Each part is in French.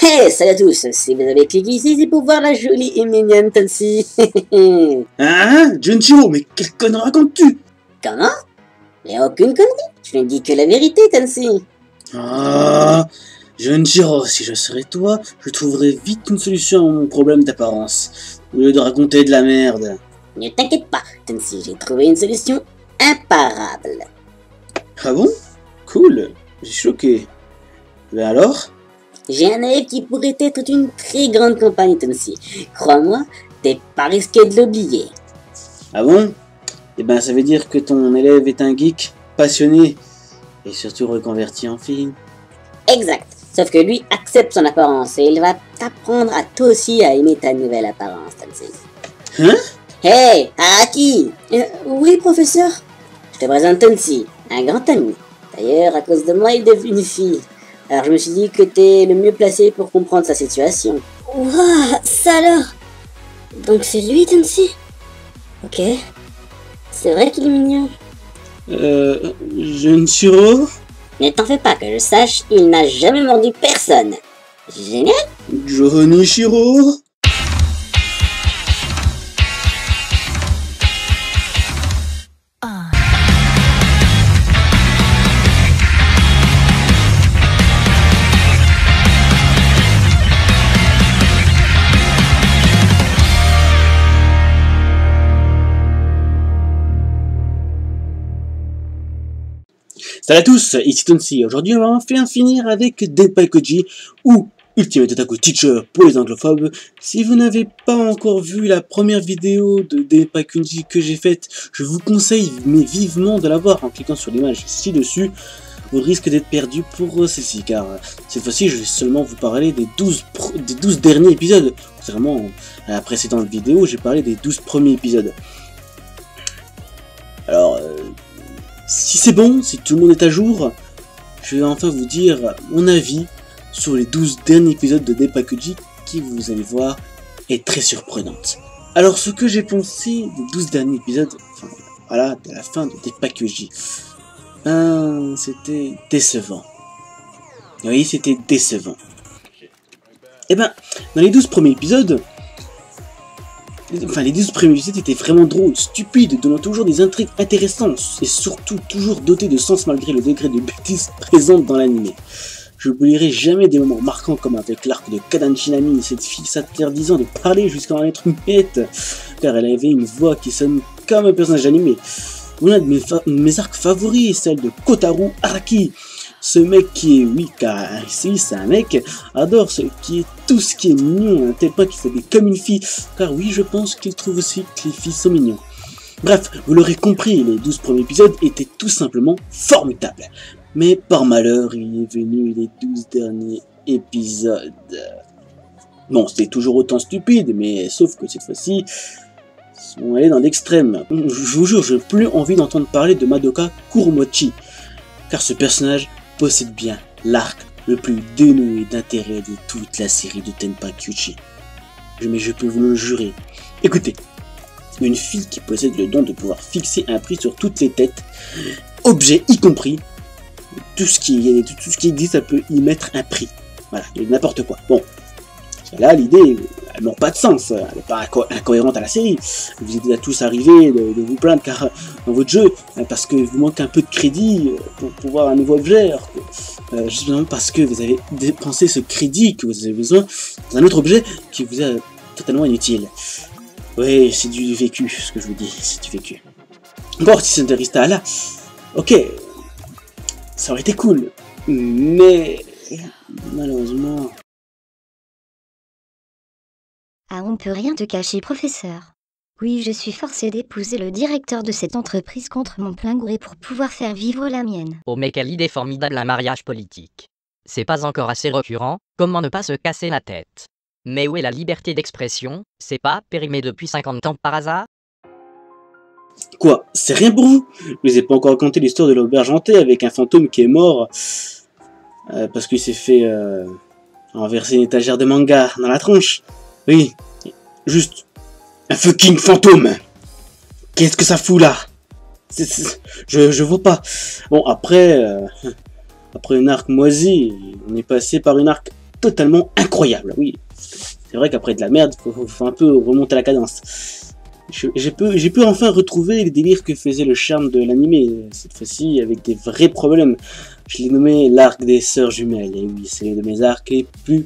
Hey, salut à tous, si vous avez cliqué ici, c'est pour voir la jolie et mignonne Tansy. Hein, Junshiro, mais quelle connerie racontes-tu? Comment? Mais aucune connerie, je ne dis que la vérité, Tansy. Ah, Junshiro, si je serais toi, je trouverais vite une solution à mon problème d'apparence, au lieu de raconter de la merde. Ne t'inquiète pas, Tansy, j'ai trouvé une solution imparable. Ah bon? Cool, j'ai choqué. Ben alors? J'ai un élève qui pourrait être une très grande compagnie, Tansy. Crois-moi, t'es pas risqué de l'oublier. Ah bon? Eh ben ça veut dire que ton élève est un geek, passionné, et surtout reconverti en fille. Exact, sauf que lui accepte son apparence et il va t'apprendre à toi aussi à aimer ta nouvelle apparence, Tansy. Hein? Hey, Araki! Oui, professeur? Je te présente Tansy, un grand ami. D'ailleurs, à cause de moi, il est devenu une fille. Alors je me suis dit que t'es le mieux placé pour comprendre sa situation. Ouah, ça alors? Donc c'est lui, Tansy? Ok. C'est vrai qu'il est mignon. Junshiro? Ne t'en fais pas, que je sache, il n'a jamais mordu personne. Génial? Jonichiro? Salut à tous, ici Tansy. Aujourd'hui, on va enfin finir avec Denpaikuji ou Ultimate Otaku Teacher pour les anglophobes. Si vous n'avez pas encore vu la première vidéo de Denpaikuji que j'ai faite, je vous conseille mais vivement de la voir en cliquant sur l'image ci-dessus. Vous risquez d'être perdu pour ceci, car cette fois-ci, je vais seulement vous parler des 12 derniers épisodes. Contrairement à la précédente vidéo, j'ai parlé des 12 premiers épisodes. Alors... si c'est bon, si tout le monde est à jour, je vais enfin vous dire mon avis sur les 12 derniers épisodes de Denpaikuji qui, vous allez voir, est très surprenante. Alors, ce que j'ai pensé des 12 derniers épisodes, enfin, voilà, de la fin de Denpaikuji, ben, c'était décevant. Oui, c'était décevant. Et ben, dans les 12 premiers épisodes, enfin, les 12 premiers épisodes étaient vraiment drôles, stupides, donnant toujours des intrigues intéressantes et surtout toujours dotés de sens malgré le degré de bêtise présente dans l'anime. Je n'oublierai jamais des moments marquants comme avec l'arc de Kadanshinami, cette fille s'interdisant de parler jusqu'à en être muette, car elle avait une voix qui sonne comme un personnage animé. L'un de mes arcs favoris est celle de Kotaro Araki. Ce mec qui est, oui, car ici c'est un mec, adore tout ce qui est mignon, à un tel point qu'il s'habille comme une fille, car oui, je pense qu'il trouve aussi que les filles sont mignons. Bref, vous l'aurez compris, les 12 premiers épisodes étaient tout simplement formidables. Mais par malheur, il est venu les 12 derniers épisodes. Bon, c'était toujours autant stupide, mais sauf que cette fois-ci, ils sont allés dans l'extrême. Je vous jure, je n'ai plus envie d'entendre parler de Madoka Kuromochi, car ce personnage possède bien l'arc le plus dénoué d'intérêt de toute la série de Denpaikuji. Mais je peux vous le jurer. Écoutez, une fille qui possède le don de pouvoir fixer un prix sur toutes les têtes, objets y compris, tout ce qui existe, ça peut y mettre un prix. Voilà, n'importe quoi. Bon, là, l'idée, elle n'a pas de sens, elle n'est pas incohérente à la série. Vous êtes à tous arrivés de vous plaindre car dans votre jeu, parce que vous manque un peu de crédit pour pouvoir un nouveau objet, alors que, justement parce que vous avez dépensé ce crédit que vous avez besoin dans un autre objet qui vous est totalement inutile. Oui, c'est du vécu, ce que je vous dis, c'est du vécu. Bon, si ça reste là, ok, ça aurait été cool, mais malheureusement... Ah, on ne peut rien te cacher, professeur. Oui, je suis forcée d'épouser le directeur de cette entreprise contre mon plein gré pour pouvoir faire vivre la mienne. Oh mais quelle idée formidable, un mariage politique. C'est pas encore assez récurrent, comment ne pas se casser la tête? Mais où est la liberté d'expression? C'est pas périmé depuis 50 ans par hasard? Quoi? C'est rien pour vous? Je vous ai pas encore raconté l'histoire de l'auberge hantée avec un fantôme qui est mort parce qu'il s'est fait renverser une étagère de manga dans la tronche. Oui, juste un fucking fantôme. Qu'est-ce que ça fout là? Je vois pas. Bon, après une arc moisie, on est passé par une arc totalement incroyable. Oui, c'est vrai qu'après de la merde, faut un peu remonter la cadence. J'ai pu enfin retrouver les délires que faisait le charme de l'animé, cette fois-ci avec des vrais problèmes. Je l'ai nommé l'arc des sœurs jumelles, et oui, c'est l'un de mes arcs les plus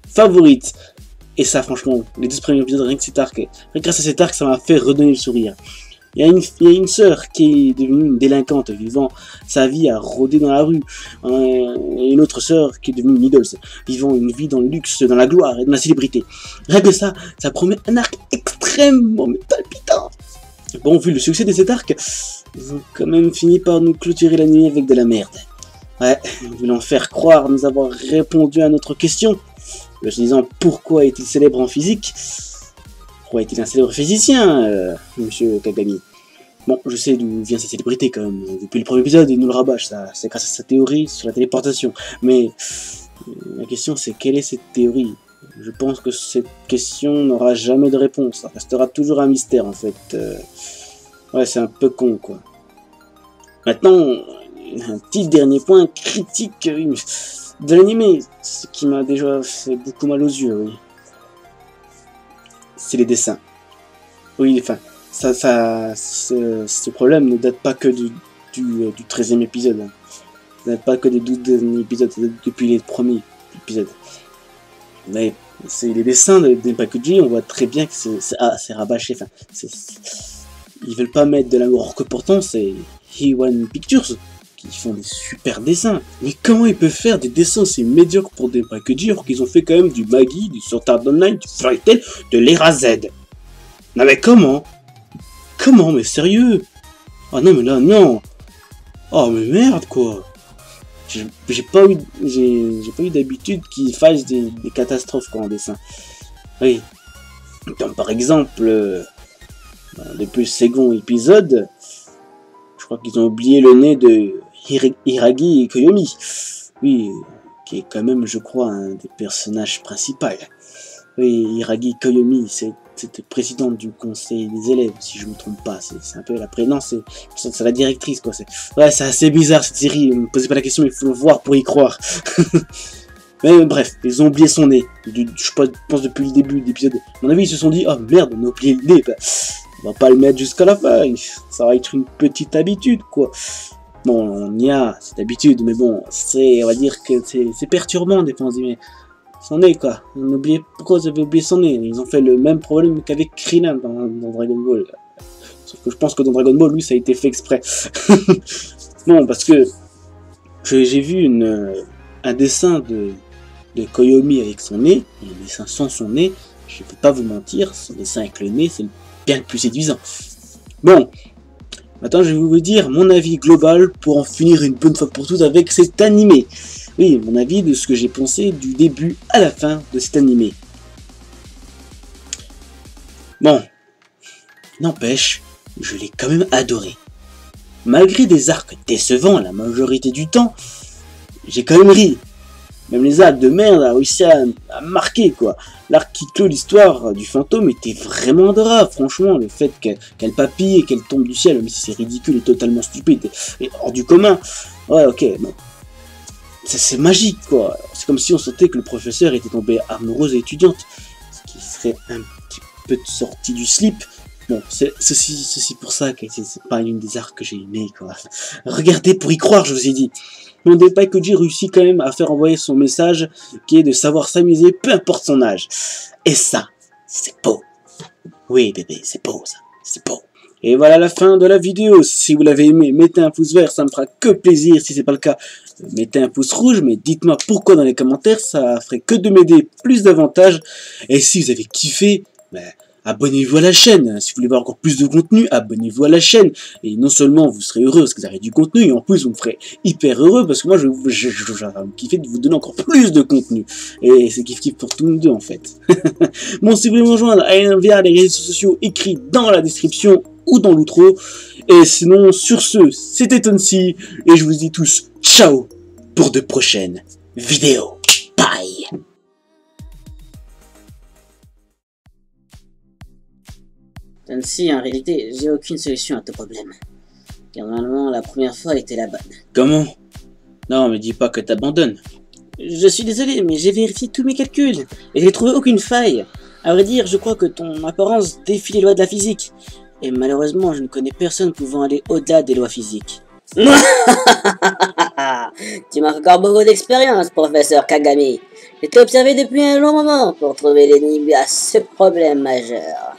favorites. Et ça, franchement, les 12 premiers épisodes, rien que cet arc, grâce à cet arc, ça m'a fait redonner le sourire. Il y a une sœur qui est devenue une délinquante, vivant sa vie à rôder dans la rue. Et une autre sœur qui est devenue une idole, vivant une vie dans le luxe, dans la gloire et dans la célébrité. Rien que ça promet un arc extrêmement palpitant. Bon, vu le succès de cet arc, ils ont quand même fini par nous clôturer la nuit avec de la merde. Ouais, voulant faire croire nous avoir répondu à notre question, en se disant pourquoi est-il célèbre en physique? Pourquoi est-il un célèbre physicien, monsieur Kagami? Bon, je sais d'où vient cette célébrité quand même. Depuis le premier épisode, il nous le rabâche, ça. C'est grâce à sa théorie sur la téléportation. Mais la question c'est quelle est cette théorie? Je pense que cette question n'aura jamais de réponse. Ça restera toujours un mystère en fait. Ouais, c'est un peu con quoi. Maintenant, un petit dernier point critique de l'animé, ce qui m'a déjà fait beaucoup mal aux yeux, oui. C'est les dessins. Oui, enfin, ce problème ne date pas que du 13e épisode. Hein. Ça ne date pas que des 12 derniers épisodes, ça date depuis les premiers épisodes. Mais c'est les dessins de Denpakuji, on voit très bien que c'est rabâché. Enfin, ils veulent pas mettre de l'amour que pourtant, c'est Heiwan Pictures qui font des super dessins. Mais comment ils peuvent faire des dessins aussi médiocres pour Denpakuji alors qu'ils ont fait quand même du Magi, du Sword Art Online, du Fairy Tail, de l'Era Z? Non mais comment? Comment? Mais sérieux? Ah non mais là non. Oh mais merde quoi. J'ai pas eu d'habitude qu'ils fassent des catastrophes quoi en dessin. Oui. Comme par exemple depuis le second épisode, je crois qu'ils ont oublié le nez de Hiragi Koyomi. Oui, qui est quand même je crois un des personnages principaux. Oui, Hiragi Koyomi, c'est présidente du conseil des élèves, si je me trompe pas. C'est un peu la présidence, c'est la directrice, quoi. Ouais, c'est assez bizarre cette série. Ne me posez pas la question, il faut le voir pour y croire. Mais bref, ils ont oublié son nez. Je pense depuis le début de l'épisode. À mon avis, ils se sont dit, oh merde, on a oublié le nez. Bah, on va pas le mettre jusqu'à la fin. Ça va être une petite habitude, quoi. Bon, on y a cette habitude, mais bon, on va dire que c'est perturbant des fois. On se dit, mais son nez quoi, pourquoi vous avez oublié son nez? Ils ont fait le même problème qu'avec Krillin dans Dragon Ball. Sauf que je pense que dans Dragon Ball, lui, ça a été fait exprès. Non, parce que j'ai vu un dessin de Koyomi avec son nez, et un dessin sans son nez. Je peux pas vous mentir, son dessin avec le nez, c'est bien plus séduisant. Bon, maintenant je vais vous dire mon avis global pour en finir une bonne fois pour toutes avec cet animé. Oui, mon avis de ce que j'ai pensé du début à la fin de cet animé. Bon, n'empêche, je l'ai quand même adoré. Malgré des arcs décevants la majorité du temps, j'ai quand même ri. Même les arcs de merde a réussi à marquer quoi. L'arc qui clôt l'histoire du fantôme était vraiment adorable, franchement. Le fait qu'elle papille et qu'elle tombe du ciel, même si c'est ridicule et totalement stupide et hors du commun. Ouais, ok, bon. C'est magique quoi, c'est comme si on sentait que le professeur était tombé amoureuse et étudiante, ce qui serait un petit peu sorti du slip. Bon, c'est ceci pour ça que c'est pas une des arcs que j'ai aimé quoi. Regardez pour y croire, je vous ai dit. Mais Denpakuji réussit quand même à faire envoyer son message qui est de savoir s'amuser peu importe son âge. Et ça, c'est beau. Oui bébé, c'est beau ça, c'est beau. Et voilà la fin de la vidéo. Si vous l'avez aimé, mettez un pouce vert, ça me fera que plaisir. Si c'est pas le cas, mettez un pouce rouge, mais dites-moi pourquoi dans les commentaires, ça ferait que de m'aider plus davantage. Et si vous avez kiffé, ben, abonnez-vous à la chaîne. Si vous voulez voir encore plus de contenu, abonnez-vous à la chaîne. Et non seulement vous serez heureux parce que vous avez du contenu, et en plus vous me ferez hyper heureux parce que moi je vais me kiffer de vous donner encore plus de contenu. Et c'est kiff-kiff pour tous nous deux en fait. Bon, si vous voulez me rejoindre, allez via les réseaux sociaux écrits dans la description ou dans l'outro. Et sinon, sur ce, c'était Tonsi, et je vous dis tous ciao pour de prochaines vidéos. Bye. Tonsi, en réalité, j'ai aucune solution à ton problème. Car normalement, la première fois était la bonne. Comment? Non, mais dis pas que t'abandonnes. Je suis désolé, mais j'ai vérifié tous mes calculs et j'ai trouvé aucune faille. À vrai dire, je crois que ton apparence défie les lois de la physique. Et malheureusement, je ne connais personne pouvant aller au-delà des lois physiques. Tu manques encore beaucoup d'expérience, professeur Kagami. Je t'ai observé depuis un long moment pour trouver l'énigme à ce problème majeur.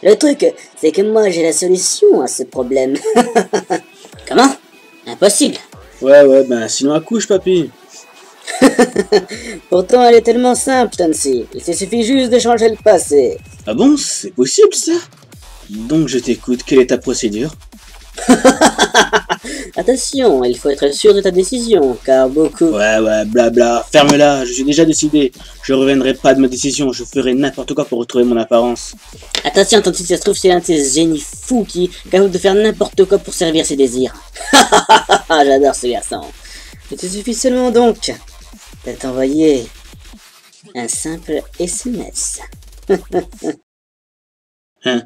Le truc, c'est que moi j'ai la solution à ce problème. Comment? Impossible. Ouais, ben sinon accouche, papy. Pourtant elle est tellement simple, Tansy. Il te suffit juste de changer le passé. Ah bon, c'est possible ça? Donc je t'écoute, quelle est ta procédure? Attention, il faut être sûr de ta décision, car beaucoup... Ouais, blabla, ferme-la, je suis déjà décidé. Je reviendrai pas de ma décision, je ferai n'importe quoi pour retrouver mon apparence. Attention, Tansy, ça se trouve c'est un de ces génies fous qui est capable de faire n'importe quoi pour servir ses désirs. J'adore ce garçon. Il te suffit seulement donc de t'envoyer un simple SMS. Hein?